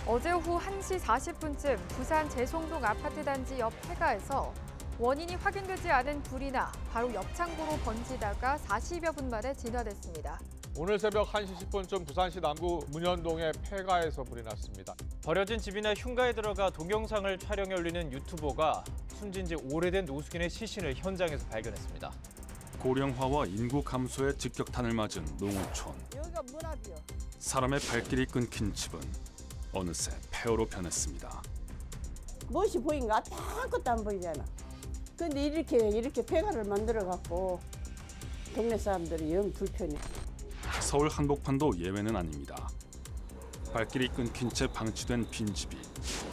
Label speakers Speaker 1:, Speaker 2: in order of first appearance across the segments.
Speaker 1: 어제 오후 1시 40분쯤 부산 재송동 아파트 단지 옆 폐가에서 원인이 확인되지 않은 불이 나 바로 옆 창고로 번지다가 40여 분 만에 진화됐습니다.
Speaker 2: 오늘 새벽 1시 10분쯤 부산시 남구 문현동의 폐가에서 불이 났습니다.
Speaker 3: 버려진 집이나 흉가에 들어가 동영상을 촬영해 올리는 유튜버가 숨진 지 오래된 노숙인의 시신을 현장에서 발견했습니다.
Speaker 4: 고령화와 인구 감소에 직격탄을 맞은 농어촌.
Speaker 5: 여기가 문 앞이요.
Speaker 4: 사람의 발길이 끊긴 집은 어느새 폐허로 변했습니다.
Speaker 5: 무엇이 보인가? 아무것도 안 보이잖아. 근데 이렇게 폐가를 만들어갖고 동네 사람들이 영 불편해.
Speaker 4: 서울 한복판도 예외는 아닙니다. 발길이 끊긴 채 방치된 빈집이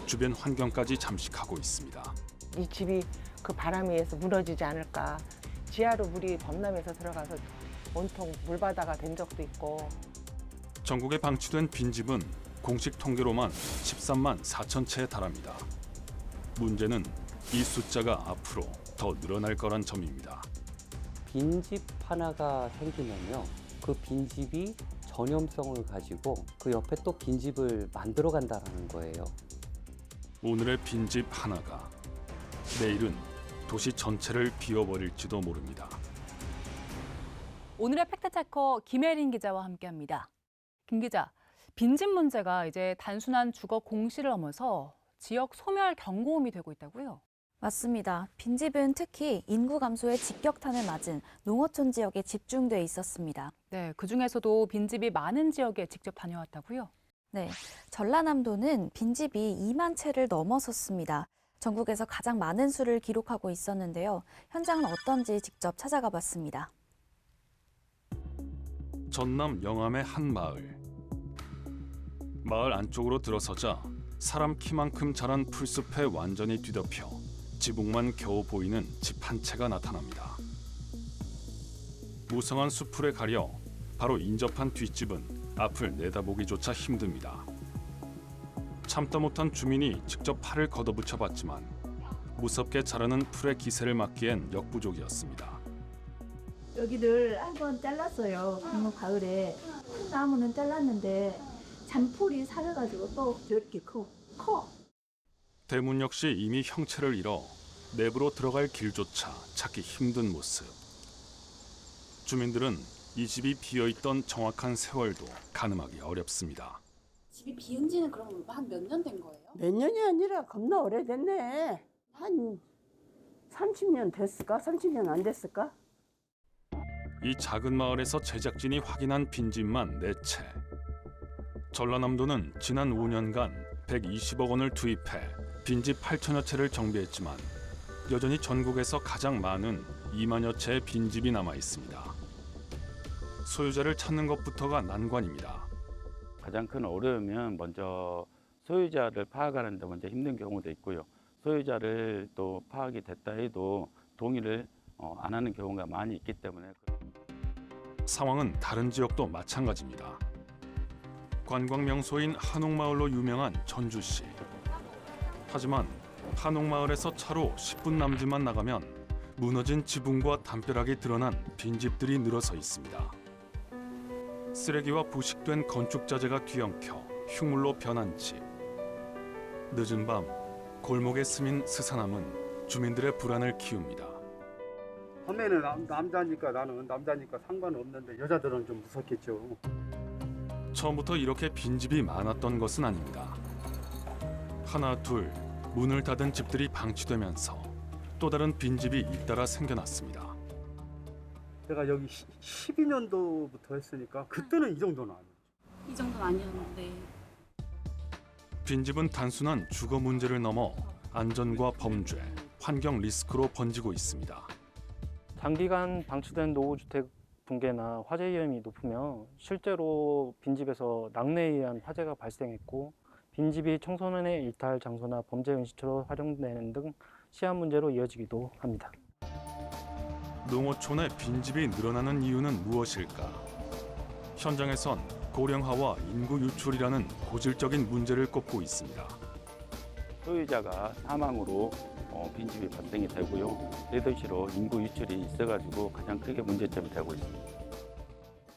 Speaker 4: 주변 환경까지 잠식하고 있습니다.
Speaker 6: 이 집이 그 바람에 의해서 무너지지 않을까. 지하로 물이 범람해서 들어가서 온통 물바다가 된 적도 있고.
Speaker 4: 전국에 방치된 빈집은 공식 통계로만 13만 4천 채에 달합니다. 문제는 이 숫자가 앞으로 더 늘어날 거란 점입니다.
Speaker 7: 빈집 하나가 생기면요, 그 빈집이 전염성을 가지고 그 옆에 또 빈집을 만들어 간다는 거예요.
Speaker 4: 오늘의 빈집 하나가 내일은 도시 전체를 비워버릴지도 모릅니다.
Speaker 8: 오늘의 팩트체커 김혜린 기자와 함께합니다. 김 기자, 빈집 문제가 이제 단순한 주거 공시를 넘어서 지역 소멸 경고음이 되고 있다고요?
Speaker 9: 맞습니다. 빈집은 특히 인구 감소에 직격탄을 맞은 농어촌 지역에 집중돼 있었습니다.
Speaker 8: 네, 그중에서도 빈집이 많은 지역에 직접 다녀왔다고요?
Speaker 9: 네, 전라남도는 빈집이 2만 채를 넘어섰습니다. 전국에서 가장 많은 수를 기록하고 있었는데요. 현장은 어떤지 직접 찾아가 봤습니다.
Speaker 4: 전남 영암의 한 마을. 마을 안쪽으로 들어서자 사람 키만큼 자란 풀숲에 완전히 뒤덮여 지붕만 겨우 보이는 집 한 채가 나타납니다. 무성한 수풀에 가려 바로 인접한 뒷집은 앞을 내다보기조차 힘듭니다. 참다 못한 주민이 직접 팔을 걷어붙여 봤지만 무섭게 자라는 풀의 기세를 막기엔 역부족이었습니다.
Speaker 10: 여기를 한번 잘랐어요. 이번 가을에. 큰 나무는 잘랐는데 잔풀이 살아가지고 또 이렇게 커.
Speaker 4: 대문 역시 이미 형체를 잃어 내부로 들어갈 길조차 찾기 힘든 모습. 주민들은 이 집이 비어있던 정확한 세월도 가늠하기 어렵습니다.
Speaker 11: 집이 비은 지는 그럼 한 몇 년 된 거예요?
Speaker 5: 몇 년이 아니라 겁나 오래됐네. 한 30년 됐을까? 30년 안 됐을까?
Speaker 4: 이 작은 마을에서 제작진이 확인한 빈집만 4채. 전라남도는 지난 5년간 120억 원을 투입해 빈집 8천여 채를 정비했지만 여전히 전국에서 가장 많은 2만여 채의 빈집이 남아 있습니다. 소유자를 찾는 것부터가 난관입니다.
Speaker 12: 가장 큰 어려움은 먼저 소유자를 파악하는 데 먼저 힘든 경우도 있고요. 소유자를 또 파악이 됐다 해도 동의를 안 하는 경우가 많이 있기 때문에.
Speaker 4: 상황은 다른 지역도 마찬가지입니다. 관광 명소인 한옥마을로 유명한 전주시. 하지만 한옥마을에서 차로 10분 남짓만 나가면 무너진 지붕과 담벼락이 드러난 빈집들이 늘어서 있습니다. 쓰레기와 부식된 건축자재가 뒤엉켜 흉물로 변한 집. 늦은 밤 골목에 스민 스산함은 주민들의 불안을 키웁니다.
Speaker 13: 처음에는 나는 남자니까 상관없는데 여자들은 좀 무섭겠죠.
Speaker 4: 처음부터 이렇게 빈집이 많았던 것은 아닙니다. 하나 둘 문을 닫은 집들이 방치되면서 또 다른 빈집이 잇따라 생겨났습니다.
Speaker 13: 제가 여기 12년도부터 했으니까 그때는 이 정도는 아니에요.
Speaker 11: 이 정도는 아니었는데.
Speaker 4: 빈집은 단순한 주거 문제를 넘어 안전과 범죄, 환경 리스크로 번지고 있습니다.
Speaker 14: 장기간 방치된 노후주택 붕괴나 화재 위험이 높으며 실제로 빈집에서 낙뢰에 의한 화재가 발생했고 빈집이 청소년의 일탈 장소나 범죄 은시처로 활용되는 등 시한 문제로 이어지기도 합니다.
Speaker 4: 농어촌의 빈집이 늘어나는 이유는 무엇일까? 현장에선 고령화와 인구 유출이라는 고질적인 문제를 꼽고 있습니다.
Speaker 12: 소유자가 사망으로 빈집이 발생이 되고요. 대도시로 인구 유출이 있어가지고 가장 크게 문제점이 되고 있습니다.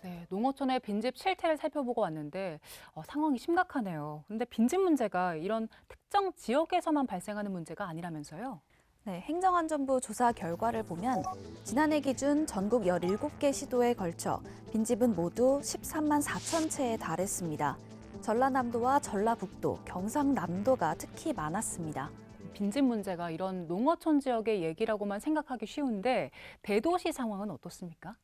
Speaker 8: 네, 농어촌의 빈집 실태를 살펴보고 왔는데 상황이 심각하네요. 근데 빈집 문제가 이런 특정 지역에서만 발생하는 문제가 아니라면서요?
Speaker 9: 네, 행정안전부 조사 결과를 보면 지난해 기준 전국 17개 시도에 걸쳐 빈집은 모두 13만 4천 채에 달했습니다. 전라남도와 전라북도, 경상남도가 특히 많았습니다.
Speaker 8: 빈집 문제가 이런 농어촌 지역의 얘기라고만 생각하기 쉬운데 대도시 상황은 어떻습니까?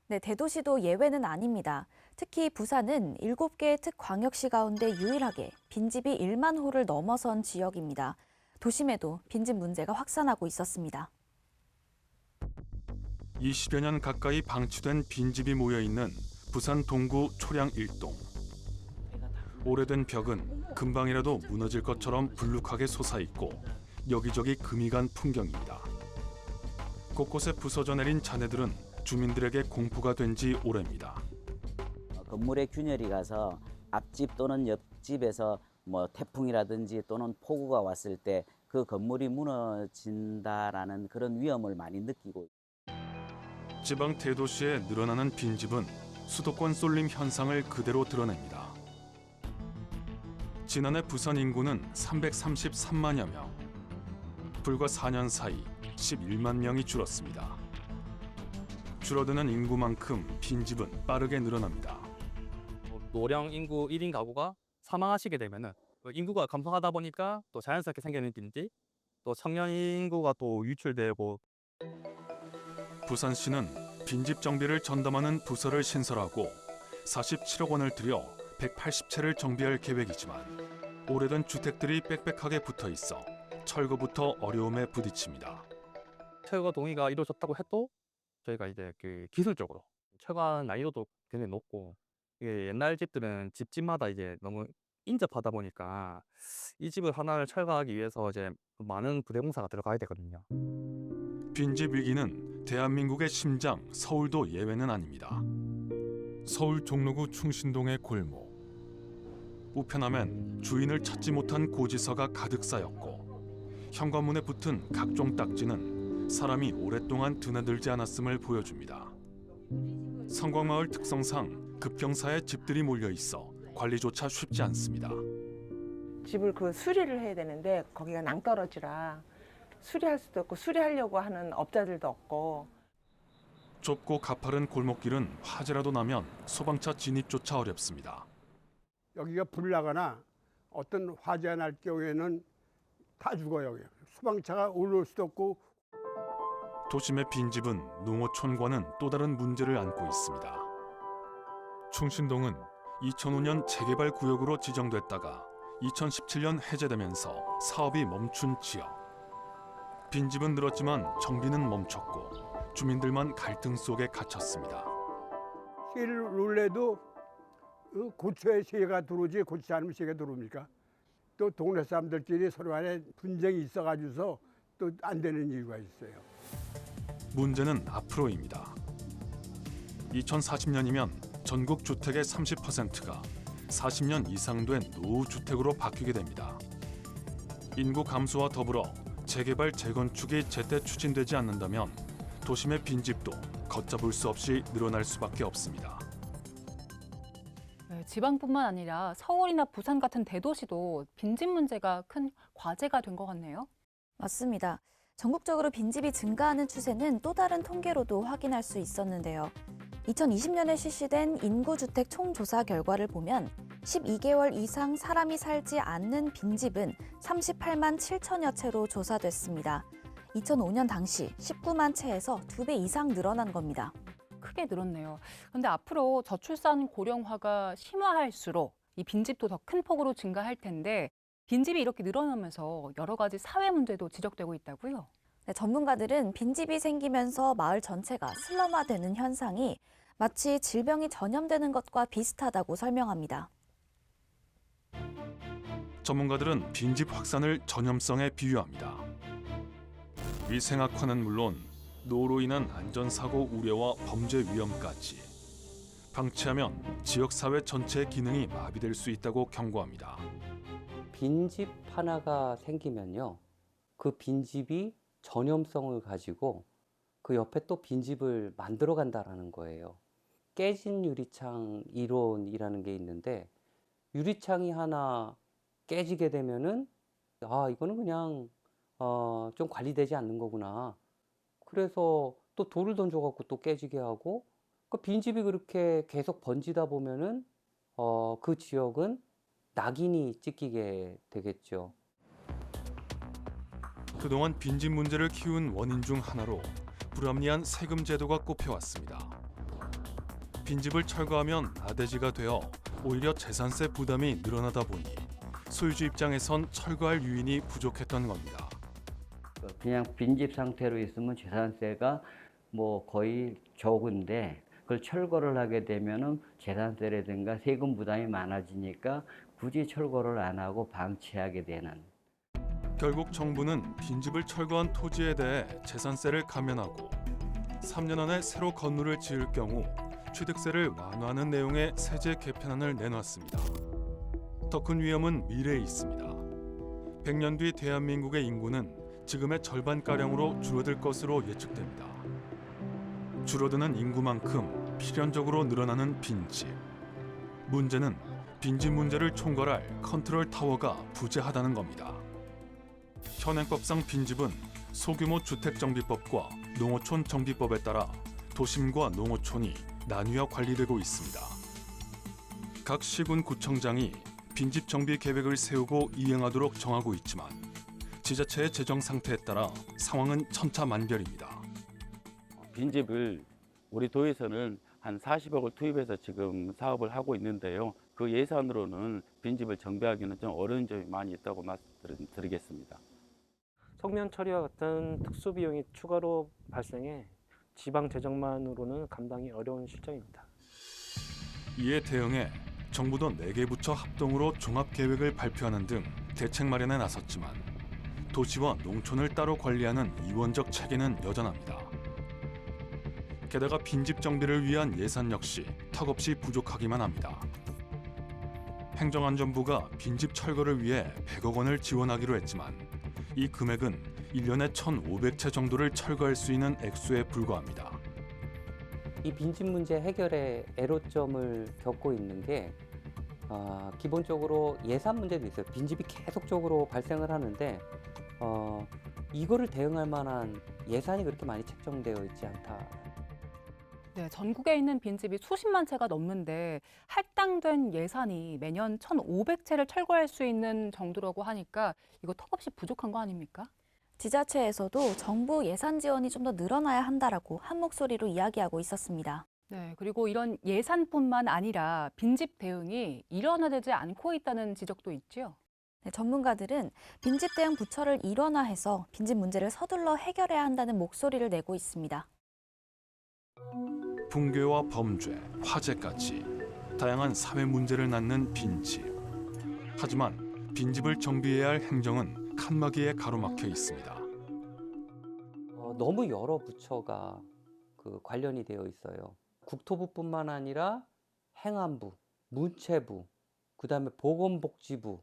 Speaker 9: 네, 대도시도 예외는 아닙니다. 특히 부산은 7개의 특광역시 가운데 유일하게 빈집이 1만 호를 넘어선 지역입니다. 도심에도 빈집 문제가 확산하고 있었습니다.
Speaker 4: 20여 년 가까이 방치된 빈집이 모여있는 부산 동구 초량 1동. 오래된 벽은 금방이라도 무너질 것처럼 불룩하게 솟아있고 여기저기 금이 간 풍경입니다. 곳곳에 부서져 내린 잔해들은 주민들에게 공포가 된 지 오래입니다.
Speaker 15: 건물에 균열이 가서 앞집 또는 옆집에서 태풍이라든지 또는 폭우가 왔을 때 그 건물이 무너진다라는 그런 위험을 많이 느끼고.
Speaker 4: 지방 대도시에 늘어나는 빈집은 수도권 쏠림 현상을 그대로 드러냅니다. 지난해 부산 인구는 333만여 명. 불과 4년 사이 11만 명이 줄었습니다. 줄어드는 인구만큼 빈집은 빠르게 늘어납니다.
Speaker 16: 노령 인구 1인 가구가 사망하시게 되면은 인구가 감소하다 보니까 또 자연스럽게 생기는 빈집, 또 청년 인구가 또 유출되고.
Speaker 4: 부산시는 빈집 정비를 전담하는 부서를 신설하고 47억 원을 들여 180채를 정비할 계획이지만 오래된 주택들이 빽빽하게 붙어 있어 철거부터 어려움에 부딪힙니다.
Speaker 16: 철거 동의가 이루어졌다고 해도 저희가 이제 그 기술적으로 철거하는 난이도도 굉장히 높고, 이게 옛날 집들은 집집마다 이제 너무 인접하다 보니까 이 집을 하나를 철거하기 위해서 이제 많은 부대공사가 들어가야 되거든요.
Speaker 4: 빈집 위기는 대한민국의 심장 서울도 예외는 아닙니다. 서울 종로구 충신동의 골목. 우편함엔 주인을 찾지 못한 고지서가 가득 쌓였고 현관문에 붙은 각종 딱지는 사람이 오랫동안 드나들지 않았음을 보여줍니다. 성곽마을 특성상 급경사에 집들이 몰려 있어 관리조차 쉽지 않습니다.
Speaker 6: 집을 수리를 해야 되는데 거기가 낭떠러지라 수리할 수도 없고 수리하려고 하는 업자들도 없고.
Speaker 4: 좁고 가파른 골목길은 화재라도 나면 소방차 진입조차 어렵습니다.
Speaker 17: 여기가 불 나거나 어떤 화재가 날 경우에는 다 죽어요. 소방차가 올라올 수도 없고.
Speaker 4: 도심의 빈집은 농어촌과는 또 다른 문제를 안고 있습니다. 충신동은 2005년 재개발 구역으로 지정됐다가 2017년 해제되면서 사업이 멈춘 지역. 빈집은 늘었지만 정비는 멈췄고 주민들만 갈등 속에 갇혔습니다.
Speaker 17: 시를 놀래도 고쳐야 시가 들어오지 고치지 않으면 시가 들어옵니까? 또 동네 사람들끼리 서로 간에 분쟁이 있어가지고서 또 안 되는 이유가 있어요.
Speaker 4: 문제는 앞으로입니다. 2040년이면 전국 주택의 30%가 40년 이상 된 노후주택으로 바뀌게 됩니다. 인구 감소와 더불어 재개발, 재건축이 제때 추진되지 않는다면 도심의 빈집도 걷잡을 수 없이 늘어날 수밖에 없습니다.
Speaker 8: 네, 지방뿐만 아니라 서울이나 부산 같은 대도시도 빈집 문제가 큰 과제가 된 것 같네요.
Speaker 9: 맞습니다. 전국적으로 빈집이 증가하는 추세는 또 다른 통계로도 확인할 수 있었는데요. 2020년에 실시된 인구주택 총조사 결과를 보면 12개월 이상 사람이 살지 않는 빈집은 38만 7천여 채로 조사됐습니다. 2005년 당시 19만 채에서 2배 이상 늘어난 겁니다.
Speaker 8: 크게 늘었네요. 그런데 앞으로 저출산 고령화가 심화할수록 이 빈집도 더 큰 폭으로 증가할 텐데 빈집이 이렇게 늘어나면서 여러 가지 사회 문제도 지적되고 있다고요?
Speaker 9: 네, 전문가들은 빈집이 생기면서 마을 전체가 슬럼화되는 현상이 마치 질병이 전염되는 것과 비슷하다고 설명합니다.
Speaker 4: 전문가들은 빈집 확산을 전염성에 비유합니다. 위생 악화는 물론 노후로 인한 안전사고 우려와 범죄 위험까지 방치하면 지역사회 전체의 기능이 마비될 수 있다고 경고합니다.
Speaker 7: 빈집 하나가 생기면요, 그 빈집이 전염성을 가지고 그 옆에 또 빈집을 만들어 간다라는 거예요. 깨진 유리창 이론이라는 게 있는데 유리창이 하나 깨지게 되면은 이거는 그냥 좀 관리되지 않는 거구나. 그래서 또 돌을 던져갖고 또 깨지게 하고 그 빈집이 그렇게 계속 번지다 보면은 그 지역은 낙인이 찍히게 되겠죠.
Speaker 4: 그동안 빈집 문제를 키운 원인 중 하나로 불합리한 세금 제도가 꼽혀왔습니다. 빈집을 철거하면 나대지가 되어 오히려 재산세 부담이 늘어나다 보니 소유주 입장에선 철거할 유인이 부족했던 겁니다.
Speaker 18: 그냥 빈집 상태로 있으면 재산세가 뭐 거의 적은데 그걸 철거를 하게 되면은 재산세라든가 세금 부담이 많아지니까 굳이 철거를 안 하고 방치하게 되는.
Speaker 4: 결국 정부는 빈집을 철거한 토지에 대해 재산세를 감면하고 3년 안에 새로 건물을 지을 경우 취득세를 완화하는 내용의 세제 개편안을 내놨습니다. 더 큰 위험은 미래에 있습니다. 100년 뒤 대한민국의 인구는 지금의 절반가량으로 줄어들 것으로 예측됩니다. 줄어드는 인구만큼 필연적으로 늘어나는 빈집. 문제는 빈집 문제를 총괄할 컨트롤 타워가 부재하다는 겁니다. 현행법상 빈집은 소규모 주택정비법과 농어촌 정비법에 따라 도심과 농어촌이 나뉘어 관리되고 있습니다. 각 시군 구청장이 빈집 정비 계획을 세우고 이행하도록 정하고 있지만 지자체의 재정 상태에 따라 상황은 천차만별입니다.
Speaker 12: 빈집을 우리 도에서는 한 40억을 투입해서 지금 사업을 하고 있는데요. 그 예산으로는 빈집을 정비하기는 좀 어려운 점이 많이 있다고 말씀드리겠습니다.
Speaker 14: 성면 처리와 같은 특수 비용이 추가로 발생해 지방 재정만으로는 감당이 어려운 실정입니다.
Speaker 4: 이에 대응해 정부도 4개 부처 합동으로 종합계획을 발표하는 등 대책 마련에 나섰지만 도시와 농촌을 따로 관리하는 이원적 체계는 여전합니다. 게다가 빈집 정비를 위한 예산 역시 턱없이 부족하기만 합니다. 행정안전부가 빈집 철거를 위해 100억 원을 지원하기로 했지만 이 금액은 1년에 1,500채 정도를 철거할 수 있는 액수에 불과합니다.
Speaker 7: 이 빈집 문제 해결에 애로점을 겪고 있는 게 기본적으로 예산 문제도 있어요. 빈집이 계속적으로 발생을 하는데 이거를 대응할 만한 예산이 그렇게 많이 책정되어 있지 않다.
Speaker 8: 네, 전국에 있는 빈집이 수십만 채가 넘는데 할당된 예산이 매년 1,500채를 철거할 수 있는 정도라고 하니까 이거 턱없이 부족한 거 아닙니까?
Speaker 9: 지자체에서도 정부 예산 지원이 좀 더 늘어나야 한다라고 한 목소리로 이야기하고 있었습니다.
Speaker 8: 네, 그리고 이런 예산뿐만 아니라 빈집 대응이 일원화되지 않고 있다는 지적도 있죠.
Speaker 9: 네, 전문가들은 빈집 대응 부처를 일원화해서 빈집 문제를 서둘러 해결해야 한다는 목소리를 내고 있습니다.
Speaker 4: 붕괴와 범죄, 화재까지 다양한 사회 문제를 낳는 빈집. 하지만 빈집을 정비해야 할 행정은 칸막이에 가로막혀 있습니다.
Speaker 7: 너무 여러 부처가 관련이 되어 있어요. 국토부뿐만 아니라 행안부, 문체부, 그다음에 보건복지부,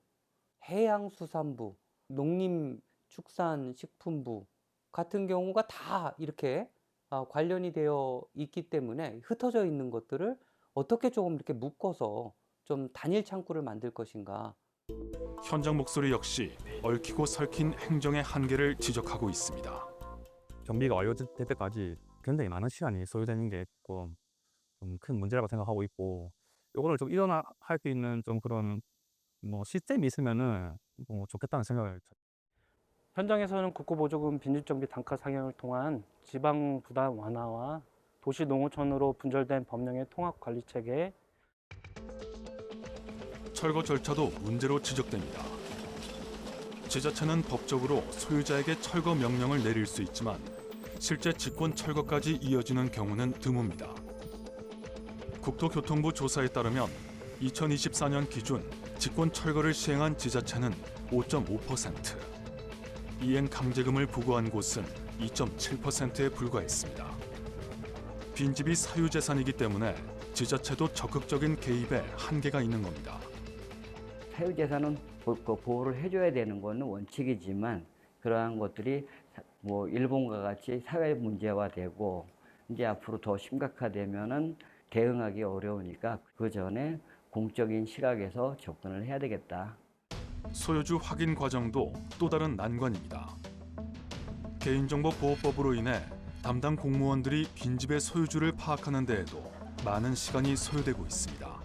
Speaker 7: 해양수산부, 농림축산식품부 같은 경우가 다 이렇게 관련이 되어 있기 때문에 흩어져 있는 것들을 어떻게 조금 이렇게 묶어서 좀 단일 창구를 만들 것인가.
Speaker 4: 현장 목소리 역시 얽히고 설킨 행정의 한계를 지적하고 있습니다.
Speaker 16: 정비가 완료될 때까지 굉장히 많은 시간이 소요되는 게 좀 큰 문제라고 생각하고 있고, 이거를 좀 일어날 수 있는 좀 그런 시스템이 있으면은 좋겠다는 생각을.
Speaker 14: 현장에서는 국고보조금 빈집정비 단가 상향을 통한 지방 부담 완화와 도시 농어촌으로 분절된 법령의 통합 관리 체계,
Speaker 4: 철거 절차도 문제로 지적됩니다. 지자체는 법적으로 소유자에게 철거 명령을 내릴 수 있지만 실제 직권 철거까지 이어지는 경우는 드뭅니다. 국토교통부 조사에 따르면 2024년 기준 직권 철거를 시행한 지자체는 5.5%, 이행 강제금을 부과한 곳은 2.7%에 불과했습니다. 빈집이 사유재산이기 때문에 지자체도 적극적인 개입에 한계가 있는 겁니다.
Speaker 18: 사유재산은 보호를 해줘야 되는 것은 원칙이지만 그러한 것들이 일본과 같이 사회 문제화되고 이제 앞으로 더 심각화되면은 대응하기 어려우니까 그 전에 공적인 시각에서 접근을 해야 되겠다.
Speaker 4: 소유주 확인 과정도 또 다른 난관입니다. 개인정보보호법으로 인해 담당 공무원들이 빈집의 소유주를 파악하는 데에도 많은 시간이 소요되고 있습니다.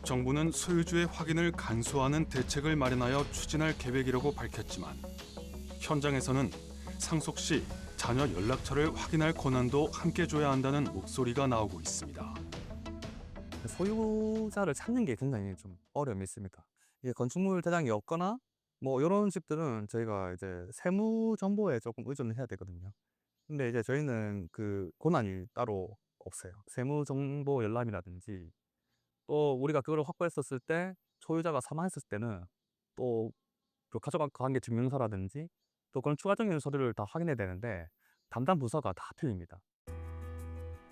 Speaker 4: 정부는 소유주의 확인을 간소화하는 대책을 마련하여 추진할 계획이라고 밝혔지만 현장에서는 상속 시 자녀 연락처를 확인할 권한도 함께 줘야 한다는 목소리가 나오고 있습니다.
Speaker 16: 소유자를 찾는 게 굉장히 좀 어려움이 있습니다. 이게 건축물 대장이 없거나 뭐 이런 집들은 저희가 이제 세무 정보에 조금 의존을 해야 되거든요. 근데 이제 저희는 그 권한이 따로 없어요. 세무 정보 열람이라든지 또 우리가 그걸 확보했었을 때 소유자가 사망했을 때는 또 그 가족 관계 증명서라든지 또 그런 추가적인 서류를 다 확인해야 되는데 담당 부서가 다 틀립니다.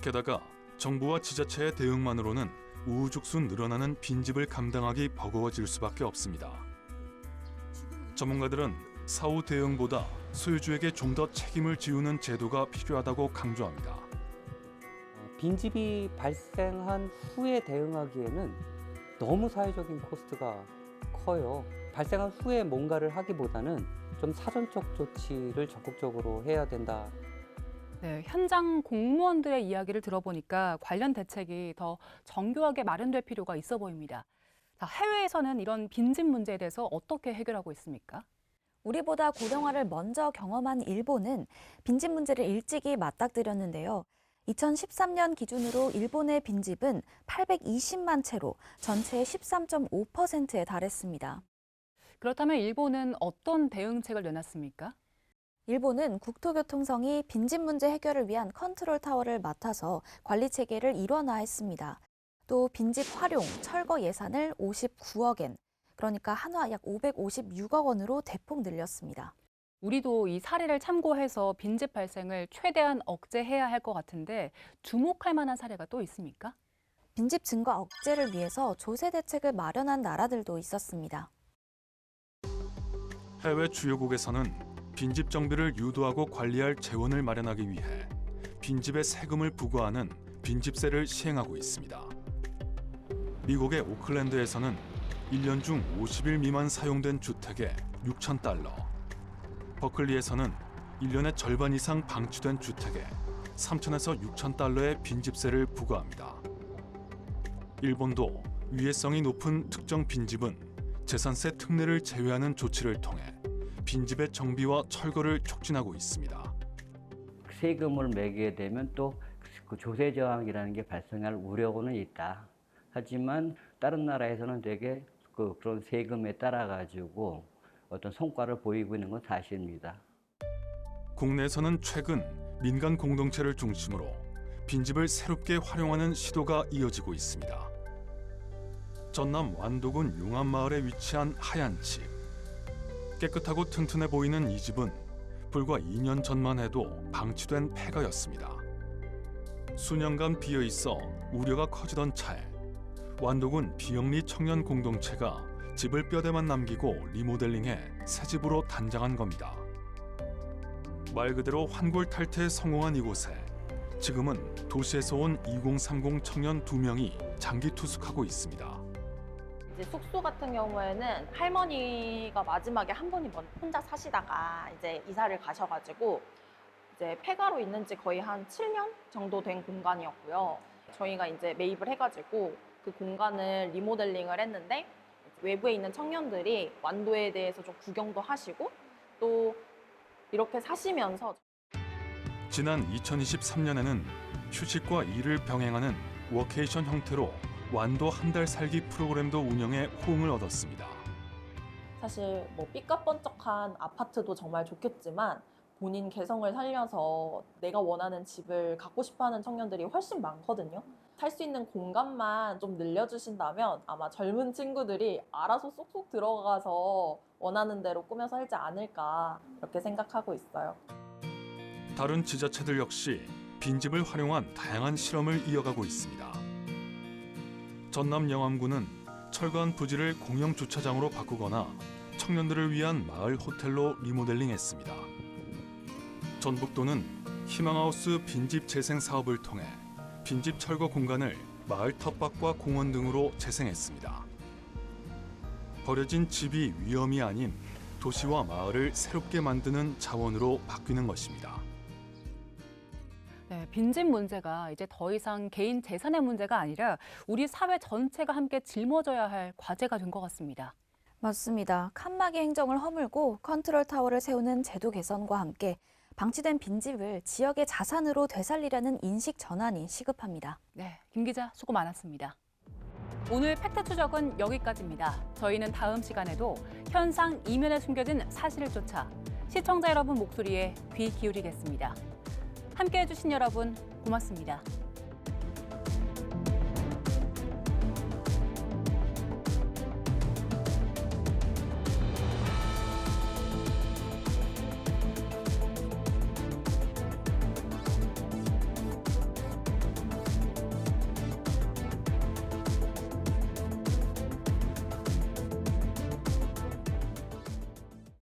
Speaker 4: 게다가 정부와 지자체의 대응만으로는 우후죽순 늘어나는 빈집을 감당하기 버거워질 수밖에 없습니다. 전문가들은 사후 대응보다 소유주에게 좀 더 책임을 지우는 제도가 필요하다고 강조합니다.
Speaker 7: 빈집이 발생한 후에 대응하기에는 너무 사회적인 코스트가 커요. 발생한 후에 뭔가를 하기보다는 좀 사전적 조치를 적극적으로 해야 된다.
Speaker 8: 네, 현장 공무원들의 이야기를 들어보니까 관련 대책이 더 정교하게 마련될 필요가 있어 보입니다. 자, 해외에서는 이런 빈집 문제에 대해서 어떻게 해결하고 있습니까?
Speaker 9: 우리보다 고령화를 먼저 경험한 일본은 빈집 문제를 일찍이 맞닥뜨렸는데요. 2013년 기준으로 일본의 빈집은 820만 채로 전체의 13.5%에 달했습니다.
Speaker 8: 그렇다면 일본은 어떤 대응책을 내놨습니까?
Speaker 9: 일본은 국토교통성이 빈집 문제 해결을 위한 컨트롤 타워를 맡아서 관리 체계를 일원화했습니다. 또 빈집 활용, 철거 예산을 59억엔, 그러니까 한화 약 556억 원으로 대폭 늘렸습니다.
Speaker 8: 우리도 이 사례를 참고해서 빈집 발생을 최대한 억제해야 할 것 같은데 주목할 만한 사례가 또 있습니까?
Speaker 9: 빈집 증가 억제를 위해서 조세 대책을 마련한 나라들도 있었습니다.
Speaker 4: 해외 주요국에서는 빈집 정비를 유도하고 관리할 재원을 마련하기 위해 빈집에 세금을 부과하는 빈집세를 시행하고 있습니다. 미국의 오클랜드에서는 1년 중 50일 미만 사용된 주택에 $6,000, 버클리에서는 1년의 절반 이상 방치된 주택에 $3,000에서 $6,000의 빈집세를 부과합니다. 일본도 위해성이 높은 특정 빈집은 재산세 특례를 제외하는 조치를 통해 빈집의 정비와 철거를 촉진하고 있습니다.
Speaker 18: 세금을 매기게 되면 또 그 조세 저항이라는 게 발생할 우려는 있다. 하지만 다른 나라에서는 되게 그런 세금에 따라 가지고 어떤 성과를 보이고 있는 건 사실입니다.
Speaker 4: 국내에서는 최근 민간 공동체를 중심으로 빈집을 새롭게 활용하는 시도가 이어지고 있습니다. 전남 완도군 용암마을에 위치한 하얀 집. 깨끗하고 튼튼해 보이는 이 집은 불과 2년 전만 해도 방치된 폐가였습니다. 수년간 비어 있어 우려가 커지던 차에 완도군 비영리 청년 공동체가 집을 뼈대만 남기고 리모델링해 새 집으로 단장한 겁니다. 말 그대로 환골탈태에 성공한 이곳에 지금은 도시에서 온 2030 청년 2명이 장기 투숙하고 있습니다.
Speaker 19: 이제 숙소 같은 경우에는 할머니가 마지막에 한 분이 혼자 사시다가 이제 이사를 가셔가지고 이제 폐가로 있는 지 거의 한 7년 정도 된 공간이었고요. 저희가 이제 매입을 해가지고 그 공간을 리모델링을 했는데 외부에 있는 청년들이 완도에 대해서 좀 구경도 하시고 또 이렇게 사시면서
Speaker 4: 지난 2023년에는 휴식과 일을 병행하는 워케이션 형태로 완도 한 달 살기 프로그램도 운영해 호응을 얻었습니다.
Speaker 19: 사실 뭐 삐까뻔쩍한 아파트도 정말 좋겠지만 본인 개성을 살려서 내가 원하는 집을 갖고 싶어하는 청년들이 훨씬 많거든요. 살 수 있는 공간만 좀 늘려주신다면 아마 젊은 친구들이 알아서 쏙쏙 들어가서 원하는 대로 꾸며 살지 않을까 그렇게 생각하고 있어요.
Speaker 4: 다른 지자체들 역시 빈집을 활용한 다양한 실험을 이어가고 있습니다. 전남 영암군은 철거한 부지를 공영 주차장으로 바꾸거나 청년들을 위한 마을 호텔로 리모델링했습니다. 전북도는 희망하우스 빈집 재생 사업을 통해 빈집 철거 공간을 마을 텃밭과 공원 등으로 재생했습니다. 버려진 집이 위험이 아닌 도시와 마을을 새롭게 만드는 자원으로 바뀌는 것입니다.
Speaker 8: 네, 빈집 문제가 이제 더 이상 개인 재산의 문제가 아니라 우리 사회 전체가 함께 짊어져야 할 과제가 된 것 같습니다.
Speaker 9: 맞습니다. 칸막이 행정을 허물고 컨트롤 타워를 세우는 제도 개선과 함께 방치된 빈집을 지역의 자산으로 되살리려는 인식 전환이 시급합니다.
Speaker 8: 네, 김 기자 수고 많았습니다. 오늘 팩트 추적은 여기까지입니다. 저희는 다음 시간에도 현상 이면에 숨겨진 사실을 쫓아 시청자 여러분 목소리에 귀 기울이겠습니다. 함께해 주신 여러분 고맙습니다.